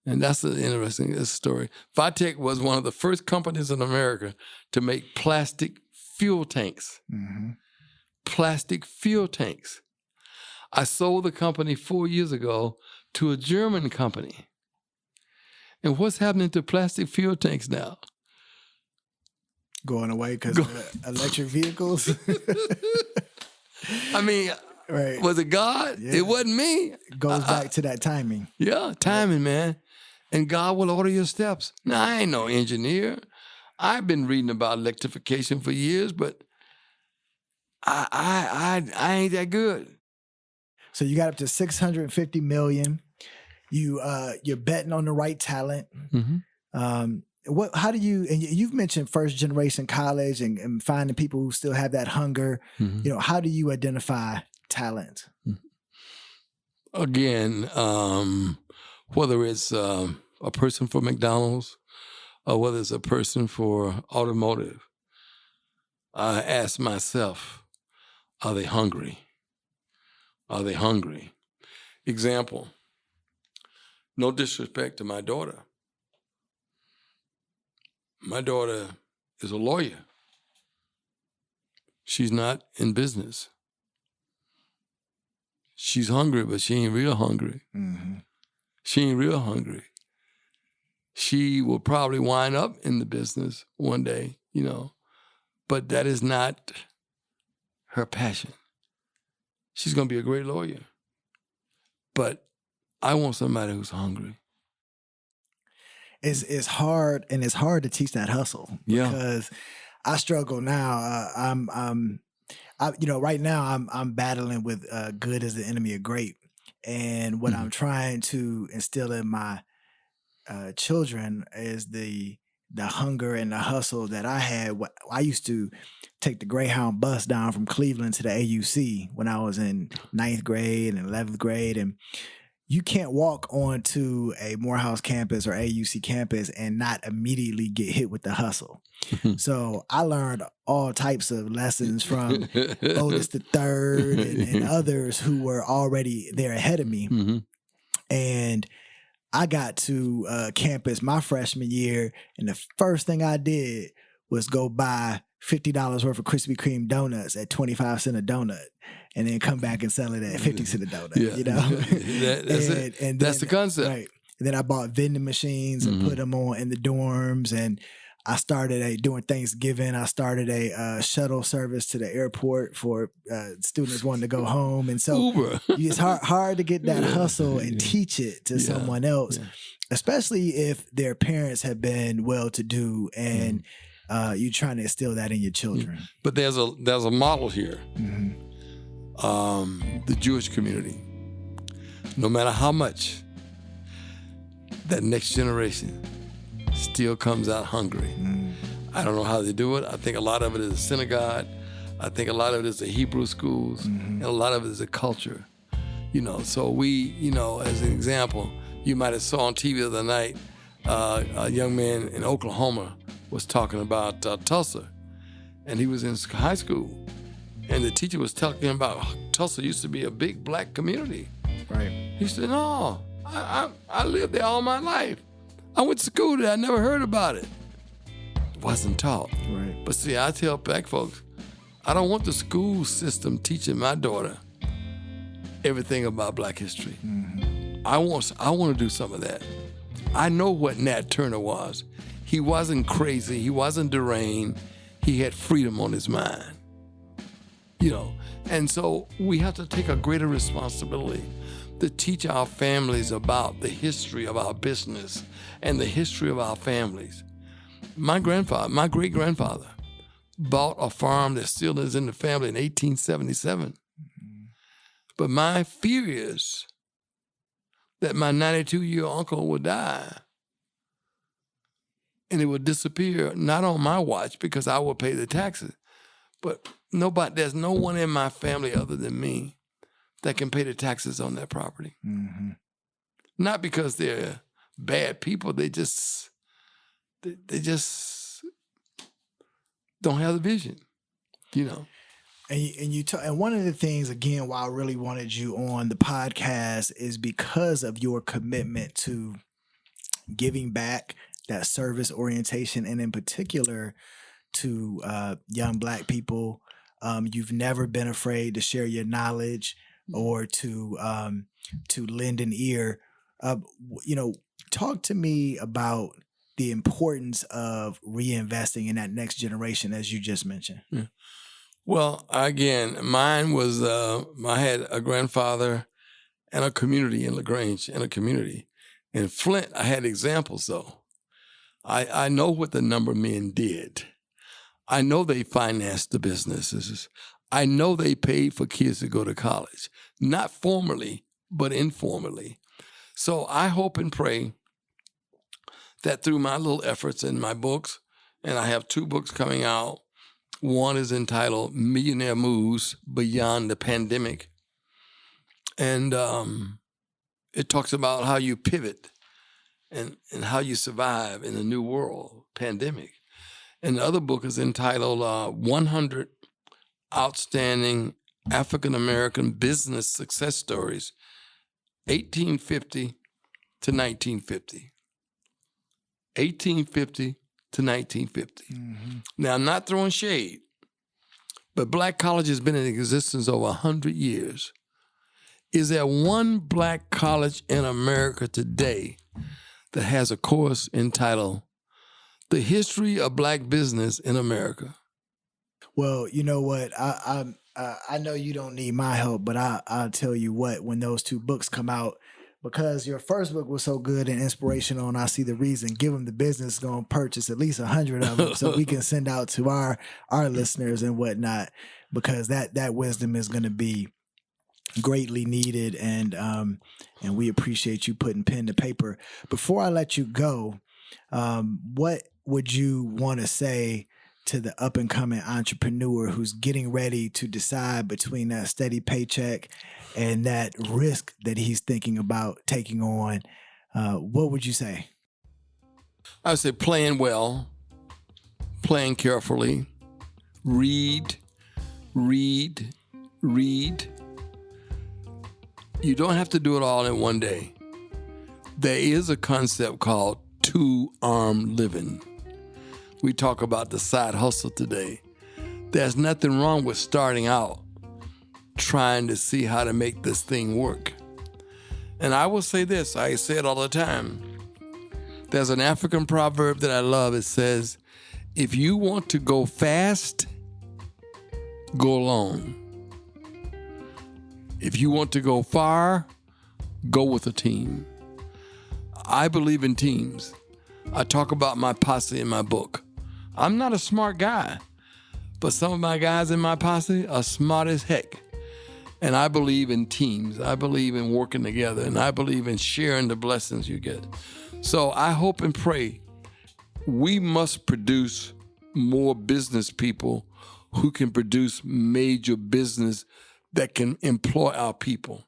And that's an interesting story. Vitec was one of the first companies in America to make plastic fuel tanks. Mm-hmm. Plastic fuel tanks. I sold the company 4 years ago to a German company. And what's happening to plastic fuel tanks now? Going away because of electric vehicles? I mean, right. Was it God? Yeah. It wasn't me. It goes back to that timing. Yeah, timing, man. And God will order your steps. Now, I ain't no engineer. I've been reading about electrification for years, but I ain't that good. So you got up to 650 million. You're betting on the right talent. Mm-hmm. How do you, and you've mentioned first generation college and finding people who still have that hunger. Mm-hmm. How do you identify talent? Again, whether it's a person for McDonald's or whether it's a person for automotive, I ask myself, are they hungry? Are they hungry? Example, no disrespect to my daughter. My daughter is a lawyer. She's not in business. She's hungry, but she ain't real hungry. Mm-hmm. She ain't real hungry. She will probably wind up in the business one day, but that is not her passion. She's going to be a great lawyer. But I want somebody who's hungry. It's hard, and it's hard to teach that hustle. Yeah. Because I struggle now. Right now I'm battling with good is the enemy of great. And what I'm trying to instill in my children is the the hunger and the hustle that I had. I used to take the Greyhound bus down from Cleveland to the AUC when I was in 9th grade and 11th grade. And you can't walk onto a Morehouse campus or AUC campus and not immediately get hit with the hustle. So I learned all types of lessons from Otis III and others who were already there ahead of me. Mm-hmm. And I got to campus my freshman year, and the first thing I did was go buy $50 worth of Krispy Kreme donuts at 25 cents a donut, and then come back and sell it at 50 cents a donut. Yeah. You know, that's it. And that's the concept. Right. And then I bought vending machines and put them on in the dorms, and I started during Thanksgiving. I started a shuttle service to the airport for students wanting to go home, and so Uber. it's hard to get that hustle and teach it to someone else, especially if their parents have been well-to-do and you're trying to instill that in your children. But there's a model here. The Jewish community. No matter how much, that next generation still comes out hungry. I don't know how they do it. I think a lot of it is a synagogue. I think a lot of it is the Hebrew schools, and a lot of it is the culture. You know, so we, you know, as an example, you might have saw on TV the other night, a young man in Oklahoma was talking about Tulsa, and he was in high school, and the teacher was talking about Tulsa used to be a big black community. Right. He said, no, I lived there all my life. I went to school there. I never heard about it. Wasn't taught. Right. But see, I tell black folks, I don't want the school system teaching my daughter everything about black history. I want to do some of that. I know what Nat Turner was. He wasn't crazy. He wasn't deranged. He had freedom on his mind. You know, and so we have to take a greater responsibility to teach our families about the history of our business and the history of our families. My great-grandfather, bought a farm that still is in the family in 1877. But my fear is that my 92-year-old uncle would die and it would disappear, not on my watch because I would pay the taxes, but there's no one in my family other than me that can pay the taxes on that property. Not because they're bad people, they just don't have the vision, you know. And one of the things, again, why I really wanted you on the podcast is because of your commitment to giving back, that service orientation, and in particular to young black people. You've never been afraid to share your knowledge or to lend an ear. Talk to me about the importance of reinvesting in that next generation, as you just mentioned. Yeah. Well, again, mine was, I had a grandfather and a community in LaGrange and a community. In Flint, I had examples, though. I know what the number of men did. I know they financed the businesses. I know they paid for kids to go to college, not formally, but informally. So I hope and pray that through my little efforts in my books, and I have 2 books coming out. One is entitled Millionaire Moves Beyond the Pandemic. And it talks about how you pivot and how you survive in a new world, pandemic. And the other book is entitled 100 Outstanding African-American Business Success Stories, 1850 to 1950. 1850 to 1950. Now, I'm not throwing shade, but black college has been in existence over 100 years. Is there one black college in America today that has a course entitled The History of Black Business in America? Well, you know what? I know you don't need my help, but I'll tell you what, when those 2 books come out, because your first book was so good and inspirational, and I see the reason, give them the business, going to purchase at least 100 of them so we can send out to our listeners and whatnot, because that wisdom is going to be greatly needed, and we appreciate you putting pen to paper. Before I let you go, what would you want to say to the up-and-coming entrepreneur who's getting ready to decide between that steady paycheck and that risk that he's thinking about taking on? What would you say? I would say plan well, plan carefully, read. You don't have to do it all in one day. There is a concept called two-arm living. We talk about the side hustle today. There's nothing wrong with starting out trying to see how to make this thing work. And I will say this, I say it all the time. There's an African proverb that I love. It says, if you want to go fast, go alone. If you want to go far, go with a team. I believe in teams. I talk about my posse in my book. I'm not a smart guy, but some of my guys in my posse are smart as heck. And I believe in teams. I believe in working together, and I believe in sharing the blessings you get. So I hope and pray we must produce more business people who can produce major business that can employ our people.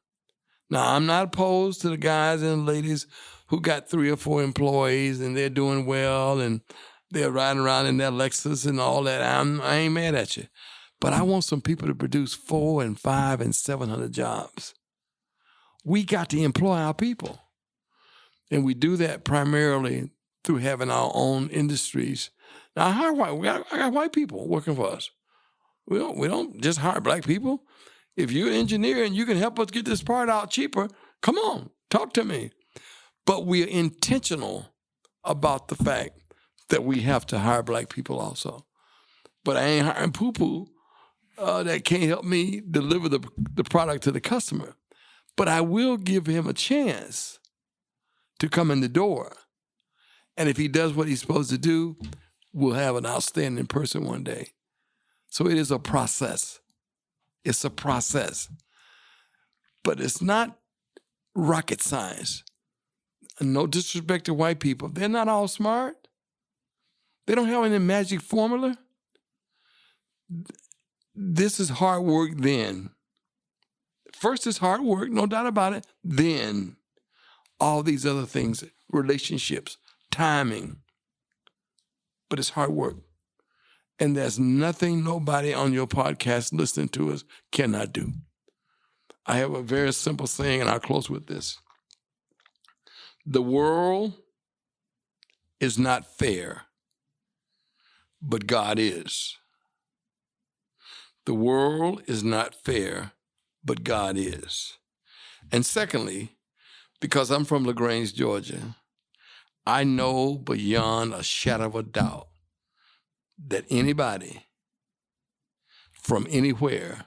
Now, I'm not opposed to the guys and ladies who got 3 or 4 employees and they're doing well and they're riding around in their Lexus and all that. I ain't mad at you. But I want some people to produce 4 and 5 and 700 jobs. We got to employ our people. And we do that primarily through having our own industries. Now, I hire white. I got white people working for us. We don't just hire black people. If you're an engineer and you can help us get this part out cheaper, come on, talk to me. But we are intentional about the fact that we have to hire black people also. But I ain't hiring poo-poo that can't help me deliver the product to the customer. But I will give him a chance to come in the door. And if he does what he's supposed to do, we'll have an outstanding person one day. So it is a process. It's a process. But it's not rocket science. No disrespect to white people. They're not all smart. They don't have any magic formula. This is hard work then. First is hard work, no doubt about it. Then all these other things, relationships, timing. But it's hard work. And there's nothing nobody on your podcast listening to us cannot do. I have a very simple saying, and I'll close with this. The world is not fair, but God is. The world is not fair, but God is. And secondly, because I'm from LaGrange, Georgia, I know beyond a shadow of a doubt that anybody from anywhere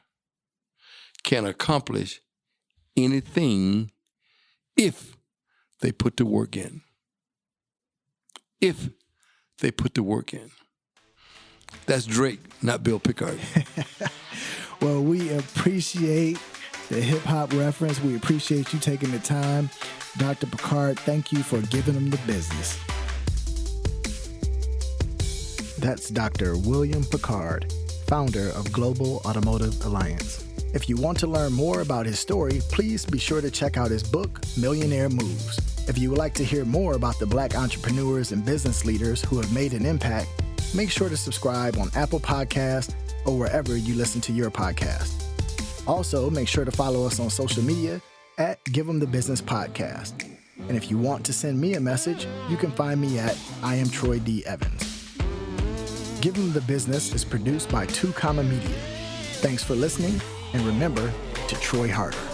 can accomplish anything if they put the work in. If they put the work in. That's Drake, not Bill Pickard. Well, we appreciate the hip-hop reference. We appreciate you taking the time. Dr. Pickard, thank you for giving them the business. That's Dr. William Pickard, founder of Global Automotive Alliance. If you want to learn more about his story, please be sure to check out his book, Millionaire Moves. If you would like to hear more about the Black entrepreneurs and business leaders who have made an impact, make sure to subscribe on Apple Podcasts or wherever you listen to your podcast. Also, make sure to follow us on social media at Give 'Em the Business Podcast. And if you want to send me a message, you can find me at I am Troy D. Evans. Give 'Em the Business is produced by 2 Comma Media. Thanks for listening, and remember to Troy harder.